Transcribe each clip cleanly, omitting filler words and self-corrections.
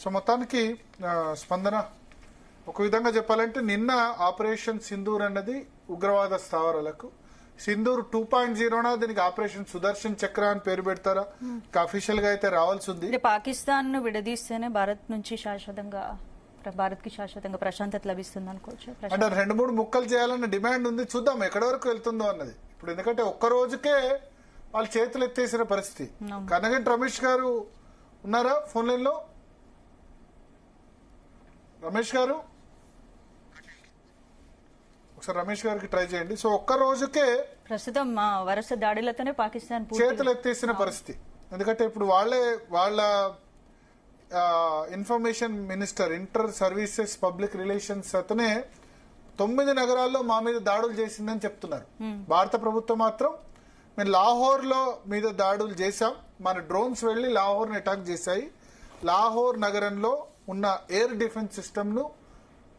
So మొత్తానికి స్పందన ఒక విధంగా చెప్పాలంటే నిన్న ఆపరేషన్ సింధూర్ అన్నది ఉగ్రవాద స్థావరాలకు, సింధూర్ 2.0 దీనికి ఆపరేషన్ సుదర్శన్ చక్ర అని పేరు పెడతారా? అఫీషియల్ గా అయితే రావాల్సి ఉంది. పాకిస్తాన్ ను విడదీస్తేనే భారత్ నుంచి భారత్ కి శాశ్వతంగా ప్రశాంతత లభిస్తుంది అనుకోవచ్చు. అంటే 2-3 ముక్కలు చేయాలన్న డిమాండ్ ఉంది. చూద్దాం ఎక్కడి వరకు వెళ్తుందో అన్నది. ఇప్పుడు ఎందుకంటే ఒక్క రోజుకే వాళ్ళు చేతులు ఎత్తేసిన పరిస్థితి. కనగంటి రమేష్ గారు ఉన్నారా ఫోన్ లైన్ లో? రమేష్ గారు ఒకసారి రమేష్ గారికి ట్రై చేయండి. సో ఒక్క రోజుకే ప్రస్తుతం వరుస దాడులతోనే పాకిస్తాన్ చేతులు ఎత్తేసిన పరిస్థితి. ఎందుకంటే ఇప్పుడు వాళ్ళ information minister, inter services public relations అతనే 9 నగరాల్లో మా మీద దాడులు చేసిందని చెప్తున్నారు. భారత ప్రభుత్వం మాత్రం మేము లాహోర్ లో మీద దాడులు చేశాం, మన డ్రోన్స్ వెళ్లి లాహోర్ ని అటాక్ చేశాయి, లాహోర్ నగరంలో ఉన్న ఎయిర్ డిఫెన్స్ సిస్టమ్ ను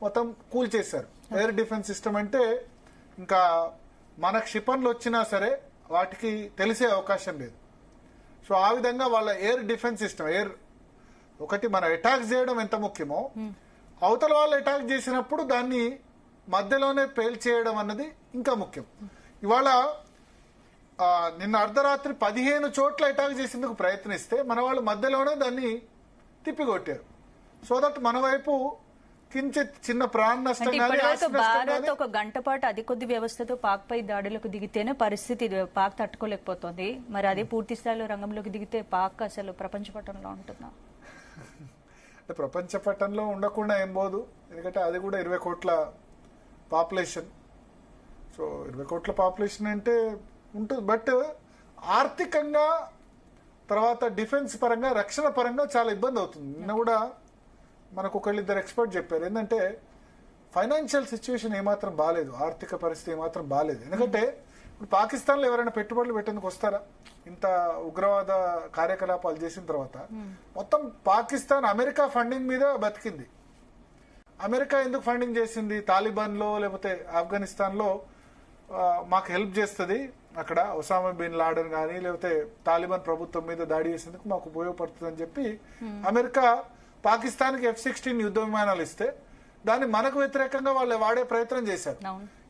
మొత్తం కూల్ చేశారు. ఎయిర్ డిఫెన్స్ సిస్టమ్ అంటే ఇంకా మన క్షిపణులు వచ్చినా సరే వాటికి తెలిసే అవకాశం లేదు. సో ఆ విధంగా వాళ్ళ ఎయిర్ డిఫెన్స్ సిస్టమ్, ఒకటి మనం అటాక్ చేయడం ఎంత ముఖ్యమో, అవతల వాళ్ళు అటాక్ చేసినప్పుడు దాన్ని మధ్యలోనే పేల్చేయడం అన్నది ఇంకా ముఖ్యం. ఇవాళ నిన్న అర్ధరాత్రి 15 చోట్ల అటాక్ చేసేందుకు ప్రయత్నిస్తే మన వాళ్ళు మధ్యలోనే దాన్ని తిప్పికొట్టారు. సో దట్ మన వైపు కించిత్ చిన్న ప్రాణ నష్టం. భారత్ ఒక గంట పాటు అతి కొద్ది వ్యవస్థతో పాక్ పై దాడులకు దిగితేనే పరిస్థితి పాక్ తట్టుకోలేకపోతుంది. మరి అదే పూర్తి స్థాయిలో రంగంలోకి దిగితే పాక్ అసలు ప్రపంచ పటంలో ఉంటుందా? అంటే ప్రపంచ పటంలో ఉండకుండా ఏం పోదు. ఎందుకంటే అది కూడా 20 కోట్ల పాపులేషన్. సో 20 కోట్ల పాపులేషన్ అంటే ఉంటుంది. బట్ ఆర్థికంగా తర్వాత డిఫెన్స్ పరంగా, రక్షణ పరంగా చాలా ఇబ్బంది అవుతుంది. నిన్న కూడా మనకు ఒకళ్ళిద్దరు ఎక్స్పర్ట్ చెప్పారు ఏంటంటే ఫైనాన్షియల్ సిచ్యువేషన్ ఏమాత్రం బాగాలేదు, ఆర్థిక పరిస్థితి ఏమాత్రం బాగాలేదు. ఎందుకంటే ఇప్పుడు పాకిస్తాన్ లో ఎవరైనా పెట్టుబడులు పెట్టేందుకు వస్తారా? ఇంత ఉగ్రవాద కార్యకలాపాలు చేసిన తర్వాత మొత్తం పాకిస్తాన్ అమెరికా ఫండింగ్ మీద బతికింది. అమెరికా ఎందుకు ఫండింగ్ చేసింది? తాలిబాన్ లో లేకపోతే ఆఫ్ఘనిస్తాన్ లో మాకు హెల్ప్ చేస్తుంది, అక్కడ ఒసామా బిన్ లాడెన్ కానీ లేకపోతే తాలిబాన్ ప్రభుత్వం మీద దాడి చేసేందుకు మాకు ఉపయోగపడుతుంది అని చెప్పి అమెరికా పాకిస్తాన్ కి F-16 యుద్ధ విమానాలు ఇస్తే దాన్ని మనకు వ్యతిరేకంగా వాళ్ళు వాడే ప్రయత్నం చేశారు.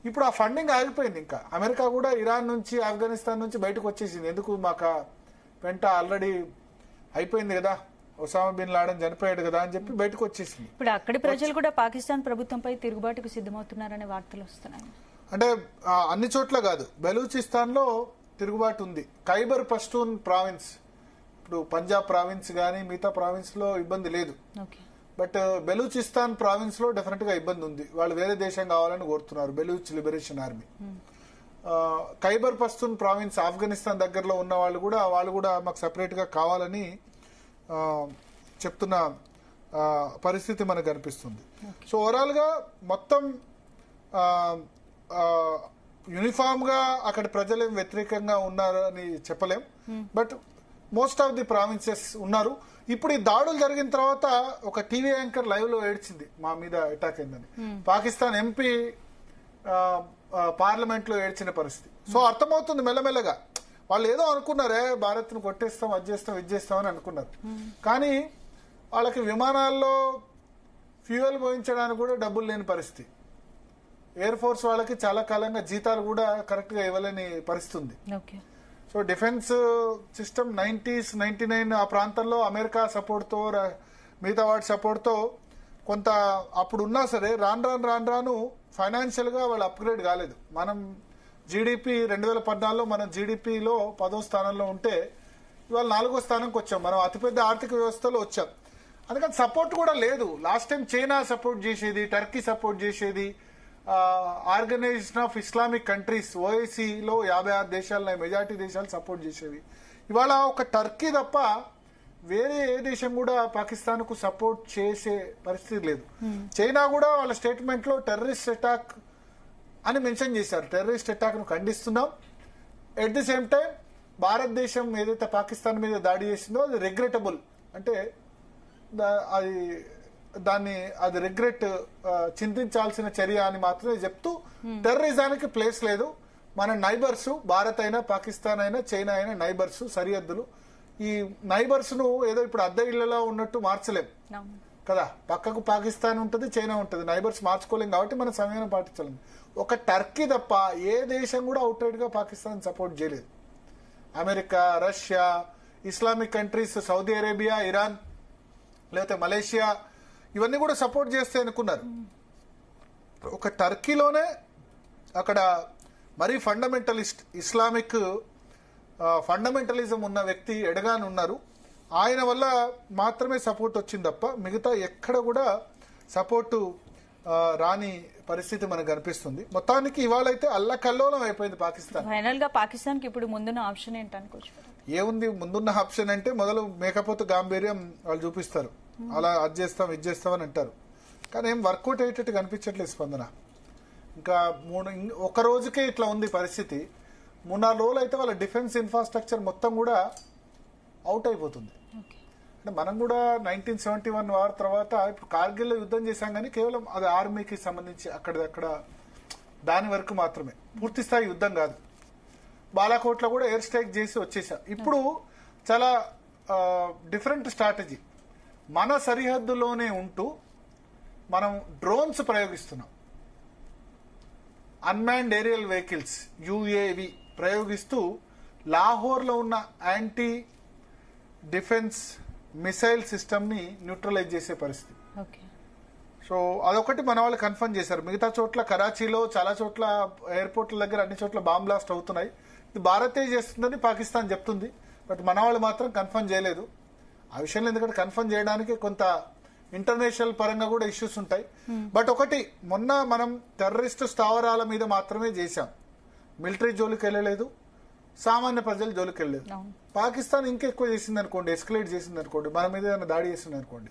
ఇప్పుడు ఆ ఫండింగ్ ఆగిపోయింది. ఇంకా అమెరికా కూడా ఇరాన్ నుంచి, ఆఫ్ఘనిస్తాన్ నుంచి బయటకు వచ్చేసింది. ఎందుకు మాకు వెంట ఆల్రెడీ అయిపోయింది కదా, ఒసామా బిన్ లాడెన్ చనిపోయాడు కదా అని చెప్పి బయటకు వచ్చేసింది. ఇప్పుడు అక్కడి ప్రజలు కూడా పాకిస్తాన్ ప్రభుత్వంపై తిరుగుబాటుకు సిద్ధమవుతున్నారనే వార్తలు వస్తున్నాయి. అంటే అన్ని చోట్ల కాదు, బెలూచిస్తాన్ లో తిరుగుబాటు ఉంది. ఖైబర్ పష్తూన్ ప్రావిన్స్, ఇప్పుడు పంజాబ్ ప్రావిన్స్ గానీ మిగతా ప్రావిన్స్ లో ఇబ్బంది లేదు. బట్ బెలూచిస్తాన్ ప్రావిన్స్ లో డెఫినెట్ గా ఇబ్బంది ఉంది. వాళ్ళు వేరే దేశం కావాలని కోరుతున్నారు, Baloch liberation army. Khyber Pashtun province Afghanistan దగ్గరలో ఉన్న వాళ్ళు కూడా మాకు సెపరేట్ గా కావాలని చెప్తున్న పరిస్థితి మనకు కనిపిస్తుంది. సో ఓవరాల్ గా మొత్తం యూనిఫామ్ గా అక్కడ ప్రజలు వ్యతిరేకంగా ఉన్నారు అని చెప్పలేం. But most of the provinces ఉన్నారు. ఇప్పుడు ఈ దాడులు జరిగిన తర్వాత ఒక టీవీ యాంకర్ లైవ్ లో ఏడ్చింది, మా మీద అటాక్ అయిందని. పాకిస్తాన్ ఎంపీ పార్లమెంట్ లో ఏడ్చిన పరిస్థితి. సో అర్థమవుతుంది మెల్లమెల్లగా వాళ్ళు ఏదో అనుకున్నారే భారత్ ను కొట్టేస్తాం, అది చేస్తాం, ఇది చేస్తాం అని అనుకున్నారు. కానీ వాళ్ళకి విమానాల్లో ఫ్యూయల్ పోయించడానికి కూడా డబ్బులు లేని పరిస్థితి. ఎయిర్ ఫోర్స్ వాళ్ళకి చాలా కాలంగా జీతాలు కూడా కరెక్ట్ గా ఇవ్వలేని పరిస్థితి ఉంది. సో డిఫెన్స్ సిస్టమ్ 90s 99 ఆ ప్రాంతంలో అమెరికా సపోర్ట్ తో, మిగతా వాటి సపోర్ట్ తో కొంత అప్పుడు ఉన్నా సరే రాను ఫైనాన్షియల్ గా వాళ్ళు అప్గ్రేడ్ కాలేదు. మనం జీడిపి 2014లో మనం జీడిపిలో 10వ స్థానంలో ఉంటే ఇవాళ 4వ స్థానంకి వచ్చాం. మనం అతిపెద్ద ఆర్థిక వ్యవస్థలో వచ్చాం. అందుకని సపోర్ట్ కూడా లేదు. లాస్ట్ టైం చైనా సపోర్ట్ చేసేది, టర్కీ సపోర్ట్ చేసేది, ఆర్గనైజేషన్ ఆఫ్ ఇస్లామిక్ కంట్రీస్ ఓఐసీలో 56 దేశాలు, మెజార్టీ దేశాలు సపోర్ట్ చేసేవి. ఇవాళ ఒక టర్కీ తప్ప వేరే ఏ దేశం కూడా పాకిస్తాన్ కు సపోర్ట్ చేసే పరిస్థితి లేదు. చైనా కూడా వాళ్ళ స్టేట్మెంట్ లో టెర్రరిస్ట్ అటాక్ అని మెన్షన్ చేశారు. టెర్రరిస్ట్ అటాక్ ను ఖండిస్తున్నాం. ఎట్ ది సేమ్ టైం భారతదేశం ఏదైతే పాకిస్తాన్ మీద దాడి చేసిందో అది రిగ్రెటబుల్, అంటే అది రిగ్రెట్, చింతించాల్సిన చర్య అని మాత్రమే చెప్తూ టెర్రరిజానికి ప్లేస్ లేదు. మన నైబర్స్, భారత్ అయినా పాకిస్తాన్ అయినా చైనా అయినా నైబర్స్, సరిహద్దులు, ఈ నైబర్స్ ను ఏదో ఇప్పుడు అద్దె ఇళ్లలో ఉన్నట్టు మార్చలేం అవును. కదా. పక్కకు పాకిస్తాన్ ఉంటుంది, చైనా ఉంటుంది, నైబర్స్ మార్చుకోలేం కాబట్టి మనం సమయం పాటించలేం. ఒక టర్కీ తప్ప ఏ దేశం కూడా అవుట్ రైట్ గా పాకిస్తాన్ సపోర్ట్ చేయలేదు. America, Russia, Islamic countries, Saudi Arabia, Iran, లేకపోతే మలేషియా ఇవన్నీ కూడా సపోర్ట్ చేస్తే అనుకున్నారు. ఒక టర్కీలోనే అక్కడ మరీ ఫండమెంటలిస్ట్ ఇస్లామిక్ ఫండమెంటలిజం ఉన్న వ్యక్తి ఎడగాన్ ఉన్నారు. ఆయన వల్ల మాత్రమే సపోర్ట్ వచ్చింది తప్ప మిగతా ఎక్కడ కూడా సపోర్టు రాని పరిస్థితి మనకు కనిపిస్తుంది. మొత్తానికి ఇవాళ అయితే అల్లకల్లోలం అయిపోయింది పాకిస్తాన్. ఫైనల్ గా పాకిస్తాన్ కి ఇప్పుడు ముందున్న ఆప్షన్ ఏంటనుకోవచ్చు? ఏముంది ముందున్న ఆప్షన్ అంటే మొదలు మేకపోతే గాంభీర్యం వాళ్ళు చూపిస్తారు, అలా అది చేస్తాం ఇది చేస్తామని అంటారు. కానీ ఏం వర్కౌట్ అయ్యేటట్టు కనిపించట్లేదు స్పందన. ఇంకా ఒక రోజుకే ఇట్లా ఉంది పరిస్థితి. 3-4 రోజులు అయితే వాళ్ళ డిఫెన్స్ ఇన్ఫ్రాస్ట్రక్చర్ మొత్తం కూడా అవుట్ అయిపోతుంది. అంటే మనం కూడా 1971 వార్ తర్వాత ఇప్పుడు కార్గిల్లో యుద్ధం చేశాం కానీ కేవలం అది ఆర్మీకి సంబంధించి అక్కడ దాని వరకు మాత్రమే, పూర్తి స్థాయి యుద్ధం కాదు. బాలాకోట్లో కూడా ఎయిర్ స్ట్రైక్ చేసి వచ్చేసాం. ఇప్పుడు చాలా డిఫరెంట్ స్ట్రాటజీ. మన సరిహద్దులోనే ఉంటూ మనం డ్రోన్స్ ప్రయోగిస్తున్నాం, అన్మాన్డ్ ఏరియల్ వెహికల్స్ యుఏవి ప్రయోగిస్తూ లాహోర్లో ఉన్న యాంటీ డిఫెన్స్ మిసైల్ సిస్టమ్ ని న్యూట్రలైజ్ చేసే పరిస్థితి. సో అదొకటి మన వాళ్ళు కన్ఫర్మ్ చేశారు. మిగతా చోట్ల కరాచీలో చాలా చోట్ల ఎయిర్పోర్ట్ల దగ్గర అన్ని చోట్ల బాంబ్ బ్లాస్ట్ అవుతున్నాయి. ఇది భారతే చేస్తుందని పాకిస్తాన్ చెప్తుంది, బట్ మన వాళ్ళు మాత్రం కన్ఫర్మ్ చేయలేదు ఆ విషయంలో. ఎందుకంటే కన్ఫర్మ్ చేయడానికి కొంత ఇంటర్నేషనల్ పరంగా కూడా ఇష్యూస్ ఉంటాయి. బట్ ఒకటి, మొన్న మనం టెర్రరిస్టు స్థావరాల మీద మాత్రమే చేశాం, మిలిటరీ జోలికి వెళ్ళలేదు, సామాన్య ప్రజల జోలికి వెళ్ళలేదు. పాకిస్తాన్ ఇంకెక్కువ చేసింది అనుకోండి, ఎస్కలేట్ చేసింది అనుకోండి, మన మీద ఏదైనా దాడి చేసింది అనుకోండి,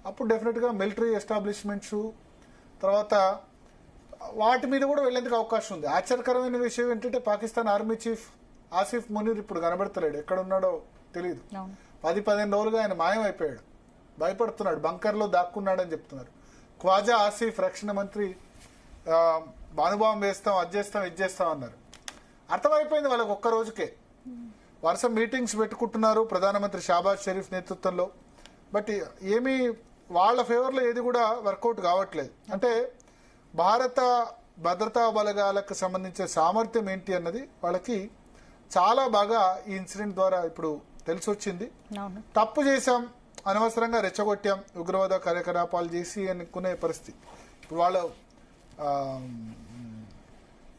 అప్పుడు డెఫినెట్ గా మిలిటరీ ఎస్టాబ్లిష్మెంట్స్ తర్వాత వాటి మీద కూడా వెళ్లేందుకు అవకాశం ఉంది. ఆశ్చర్యకరమైన విషయం ఏంటంటే పాకిస్తాన్ ఆర్మీ చీఫ్ ఆసిఫ్ మునీర్ ఇప్పుడు కనబడతలేడు, ఎక్కడ ఉన్నాడో తెలియదు. 10-15 రోజులుగా ఆయన మాయం అయిపోయాడు, భయపడుతున్నాడు, బంకర్లో దాక్కున్నాడని చెప్తున్నారు. ఖ్వాజా ఆసిఫ్ రక్షణ మంత్రి బానుబాంబు వేస్తాం, అది చేస్తాం, ఇది చేస్తాం అన్నారు. అర్థమైపోయింది వాళ్ళకి ఒక్క రోజుకే. వరుస మీటింగ్స్ పెట్టుకుంటున్నారు ప్రధానమంత్రి షాబాజ్ షరీఫ్ నేతృత్వంలో, బట్ ఏమీ వాళ్ళ ఫేవర్లో ఏది కూడా వర్కౌట్ కావట్లేదు. అంటే భారత భద్రతా బలగాలకు సంబంధించిన సామర్థ్యం ఏంటి అన్నది వాళ్ళకి చాలా బాగా ఈ ఇన్సిడెంట్ ద్వారా ఇప్పుడు తెలిసొచ్చింది. తప్పు చేశాం, అనవసరంగా రెచ్చగొట్టాం, ఉగ్రవాద కార్యకలాపాలు చేసి అనుకునే పరిస్థితి.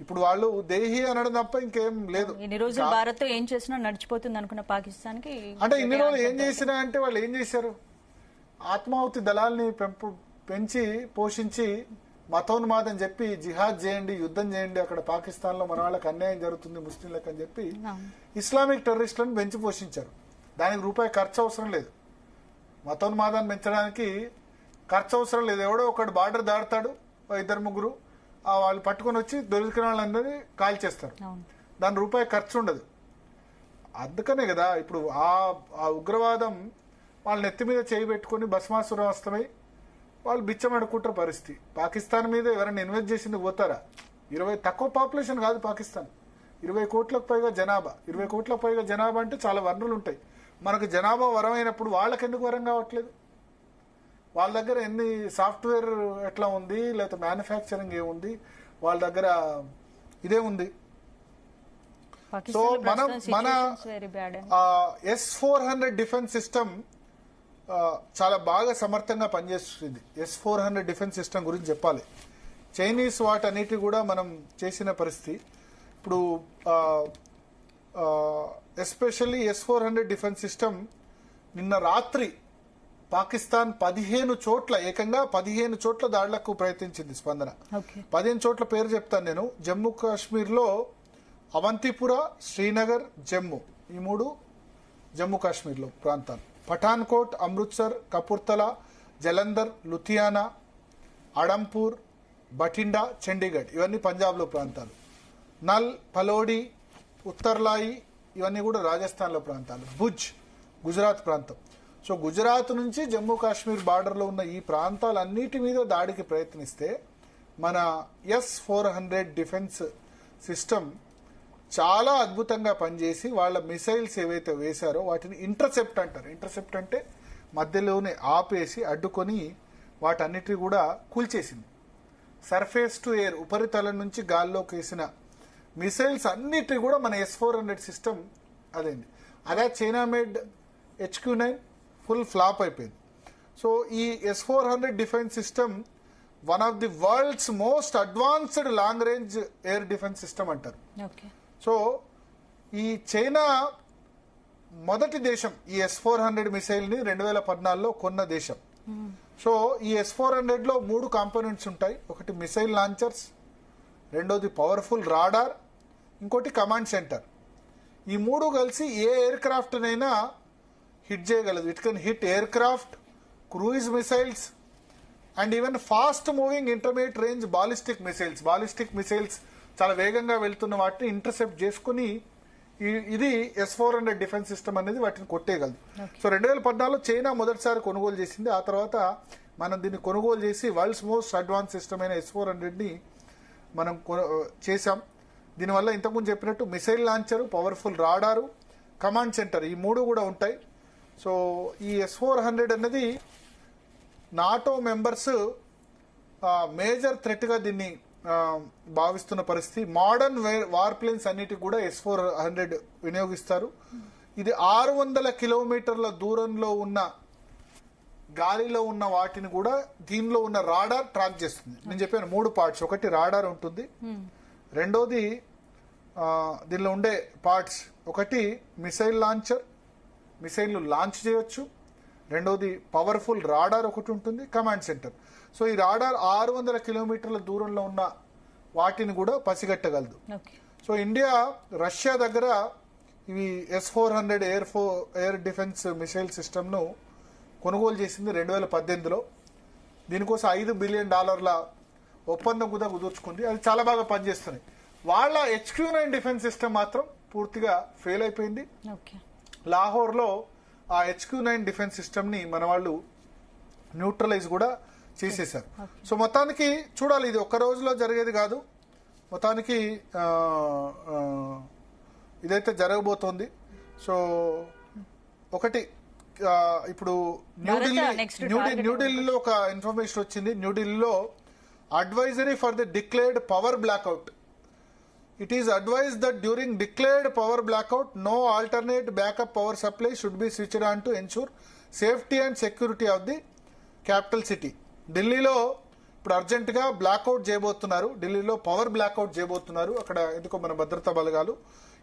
ఇప్పుడు వాళ్ళు దేహి అనడం తప్ప ఇంకేం లేదు. ఇన్ని రోజులు భారత్ ఏం చేసినా నడిచిపోతుంది అనుకున్న పాకిస్తాన్ కి, అంటే ఇన్ని రోజులు ఏం చేసినా అంటే వాళ్ళు ఏం చేశారు, ఆత్మాహుతి దళాల్ని పెంచి పోషించి మతోన్మాదం చెప్పి జిహాద్ చేయండి, యుద్ధం చేయండి, అక్కడ పాకిస్తాన్ లో మన వాళ్ళకి అన్యాయం జరుగుతుంది ముస్లింలకు అని చెప్పి ఇస్లామిక్ టెర్రరిస్టులను పెంచి పోషించారు. దానికి రూపాయి ఖర్చు అవసరం లేదు. మతోన్మాదాన్ని పెంచడానికి ఖర్చు అవసరం లేదు. ఎవడో ఒకడు బార్డర్ దాడతాడు, 2-3 వాళ్ళు పట్టుకొని వచ్చి దొరికిన వాళ్ళందరినీ కాల్ చేస్తారు, దాని రూపాయి ఖర్చు ఉండదు. అందుకనే కదా ఇప్పుడు ఆ ఉగ్రవాదం వాళ్ళ నెత్తి మీద చేయి పెట్టుకుని భస్మాసురవస్తమై వాళ్ళు బిచ్చమడుకుంటారు పరిస్థితి. పాకిస్తాన్ మీద ఎవరైనా ఇన్వెస్ట్ చేసింది పోతారా? తక్కువ పాపులేషన్ కాదు పాకిస్తాన్, 20 కోట్లకు పైగా జనాభా. 20 కోట్లకు పైగా జనాభా అంటే చాలా వనరులు ఉంటాయి. మనకు జనాభా వరమైనప్పుడు వాళ్ళకి ఎందుకు వరం కావట్లేదు? వాళ్ళ దగ్గర ఎన్ని సాఫ్ట్వేర్ ఎట్లా ఉంది, లేకపోతే మ్యానుఫ్యాక్చరింగ్ ఏముంది, వాళ్ళ దగ్గర ఇదే ఉంది. సో మన S-400 డిఫెన్స్ సిస్టమ్ చాలా బాగా సమర్థంగా పనిచేస్తుంది. S-400 డిఫెన్స్ సిస్టమ్ గురించి చెప్పాలి. చైనీస్ వాటన్నిటి కూడా మనం చేసిన పరిస్థితి. ఇప్పుడు ఎస్పెషల్లీ S-400 డిఫెన్స్ సిస్టమ్ నిన్న రాత్రి పాకిస్తాన్ 15 చోట్ల, ఏకంగా 15 చోట్ల దాడులకు ప్రయత్నించింది స్పందన. 15 చోట్ల పేరు చెప్తాను నేను. జమ్మూ కాశ్మీర్ లో అవంతిపుర, శ్రీనగర్, జమ్మూ, ఈ 3 జమ్మూ కాశ్మీర్ లో ప్రాంతాలు. పఠాన్కోట్, అమృత్సర్, కపూర్తలా, జలంధర్, లుధియానా, అడంపూర్, బఠిండా, చండీగఢ్ ఇవన్నీ పంజాబ్ లో ప్రాంతాలు. నల్, పలోడి, ఉత్తర్లాయి ఇవన్నీ కూడా రాజస్థాన్ లో ప్రాంతాలు. భుజ్ గుజరాత్ ప్రాంతం. సో గుజరాత్ నుంచి జమ్మూ కాశ్మీర్ బార్డర్ లో ఉన్న ఈ ప్రాంతాలన్నిటి మీద దాడికి ప్రయత్నిస్తే మన S-400 డిఫెన్స్ సిస్టమ్ చాలా అద్భుతంగా పనిచేసి వాళ్ళ మిసైల్స్ ఏవైతే వేశారో వాటిని ఇంటర్సెప్ట్ అంటారు. ఇంటర్సెప్ట్ అంటే మధ్యలోనే ఆపేసి అడ్డుకొని వాటన్నిటిని కూడా కూల్చేసింది. సర్ఫేస్ టు ఎయిర్, ఉపరితలం నుంచి గాల్లోకి వేసిన మిసైల్స్ అన్నిటిని కూడా మన S-400 సిస్టమ్ అదేంది. అదే China made HQ-9 full flop అయిపోయింది. సో ఈ S-400 defence system one of the world's most advanced long range air defence system అంటారు. ఓకే. సో ఈ చైనా మొదటి దేశం ఈ S-400 మిసైల్ ని 2014లో కొన్న దేశం. సో ఈ S-400 లో 3 కాంపోనెంట్స్ ఉంటాయి. ఒకటి మిసైల్ లాంచర్స్, రెండోది పవర్ఫుల్ రాడార్, ఇంకోటి కమాండ్ సెంటర్. ఈ 3 కలిసి ఏ ఎయిర్ క్రాఫ్ట్ నైనా హిట్ చేయగలదు. It can hit air craft, cruise missiles and even fast moving intermediate range ballistic missiles. Ballistic missiles చాలా వేగంగా వెళ్తున్న వాటిని ఇంటర్సెప్ట్ చేసుకుని ఇది S-400 డిఫెన్స్ సిస్టమ్ అనేది వాటిని కొట్టేయగలదు. సో 2014లో చైనా మొదటిసారి కొనుగోలు చేసింది. ఆ తర్వాత మనం దీన్ని కొనుగోలు చేసి వరల్డ్స్ మోస్ట్ అడ్వాన్స్ సిస్టమ్ అయిన S-400ని మనం చేశాం. దీనివల్ల ఇంతకుముందు చెప్పినట్టు missile launcher, powerful రాడారు, command centre ఈ 3 కూడా ఉంటాయి. సో ఈ S-400 అన్నది నాటో మెంబర్స్ మేజర్ థ్రెట్ గా దీన్ని భావిస్తున్న పరిస్థితి. మోడర్న్ వార్ ప్లేన్స్ అన్నిటికి కూడా S-400 వినియోగిస్తారు. ఇది 600 కిలోమీటర్ల దూరంలో ఉన్న గాలిలో ఉన్న వాటిని కూడా దీనిలో ఉన్న రాడార్ ట్రాక్ చేస్తుంది. నేను చెప్పాను 3 పార్ట్స్. ఒకటి రాడార్ ఉంటుంది, రెండోది దీనిలో ఉండే పార్ట్స్ ఒకటి మిసైల్ లాంచర్, మిసైల్ లాంచ్ చేయొచ్చు, రెండోది పవర్ఫుల్ రాడార్ ఒకటి ఉంటుంది, కమాండ్ సెంటర్. సో ఈ రాడార్ 600 కిలోమీటర్ల దూరంలో ఉన్న వాటిని కూడా పసిగట్టగలదు. సో ఇండియా రష్యా దగ్గర ఇవి S-400 air defence missile system ను కొనుగోలు చేసింది 2018లో. దీనికోసం $5 బిలియన్ ఒప్పందం కూడా కుదుర్చుకుంది. అది చాలా బాగా పనిచేస్తుంది. వాళ్ళ HQ-9 డిఫెన్స్ సిస్టమ్ మాత్రం పూర్తిగా ఫెయిల్ అయిపోయింది. లాహోర్ లో ఆ HQ-9 డిఫెన్స్ సిస్టమ్ ని మన వాళ్ళు న్యూట్రలైజ్ కూడా చేసేశారు. సో మొత్తానికి చూడాలి, ఇది ఒక్క రోజులో జరిగేది కాదు. మొత్తానికి ఇదైతే జరగబోతోంది. సో ఒకటి ఇప్పుడు న్యూఢిల్లీలో ఒక ఇన్ఫర్మేషన్ వచ్చింది. న్యూఢిల్లీలో advisory for the declared power blackout. It is advised that during declared power blackout, no alternate backup power supply should be switched on to ensure safety and security of the capital city. ఢిల్లీలో ఇప్పుడు urgent గా blackout చేయబోతున్నారు. ఢిల్లీలో power blackout చేయబోతున్నారు. అక్కడ ఎందుకో మన భద్రతా బలగాలు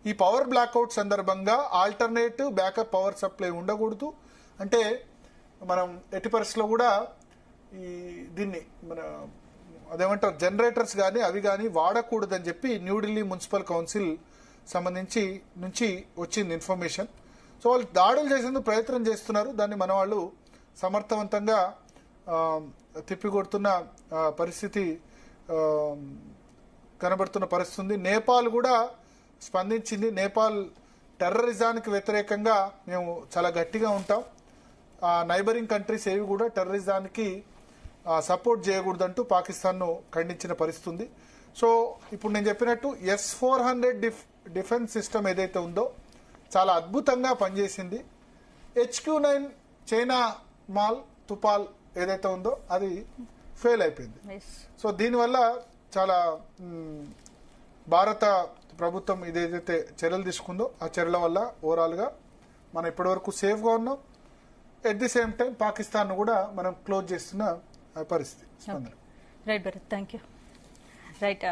ఈ పవర్ బ్లాక్అవుట్ సందర్భంగా ఆల్టర్నేటివ్ బ్యాకప్ పవర్ సప్లై ఉండకూడదు. అంటే మనం ఎట్టి పరిస్థితిలో కూడా ఈ దీన్ని మన అదేమంటారు జనరేటర్స్ కానీ అవి కానీ వాడకూడదని చెప్పి న్యూఢిల్లీ మున్సిపల్ కౌన్సిల్ సంబంధించి నుంచి వచ్చింది ఇన్ఫర్మేషన్. సో వాళ్ళు దాడులు చేసేందుకు ప్రయత్నం చేస్తున్నారు. దాన్ని మన వాళ్ళు సమర్థవంతంగా తిప్పికొడుతున్న పరిస్థితి కనబడుతున్న పరిస్థితి ఉంది. నేపాల్ కూడా స్పందించింది. నేపాల్ టెర్రరిజానికి వ్యతిరేకంగా మేము చాలా గట్టిగా ఉంటాం, నైబరింగ్ కంట్రీస్ ఏవి కూడా టెర్రరిజానికి సపోర్ట్ చేయకూడదంటూ పాకిస్తాన్ను ఖండించిన పరిస్థితి ఉంది. సో ఇప్పుడు నేను చెప్పినట్టు S-400 డిఫెన్స్ సిస్టమ్ ఏదైతే ఉందో చాలా అద్భుతంగా పనిచేసింది. HQ-9 చైనా మాల్ తుపాల్ ఏదైతే ఉందో అది ఫెయిల్ అయిపోయింది. సో దీనివల్ల చాలా భారత ప్రభుత్వం ఇదేదైతే చర్యలు తీసుకుందో ఆ చర్యల వల్ల ఓవరాల్ గా మనం ఇప్పటివరకు సేఫ్ గా ఉన్నాం. At the same time Pakistan కూడా మనం క్లోజ్ చేస్తున్న పరిస్థితి. Right Bharat, thank you. Right.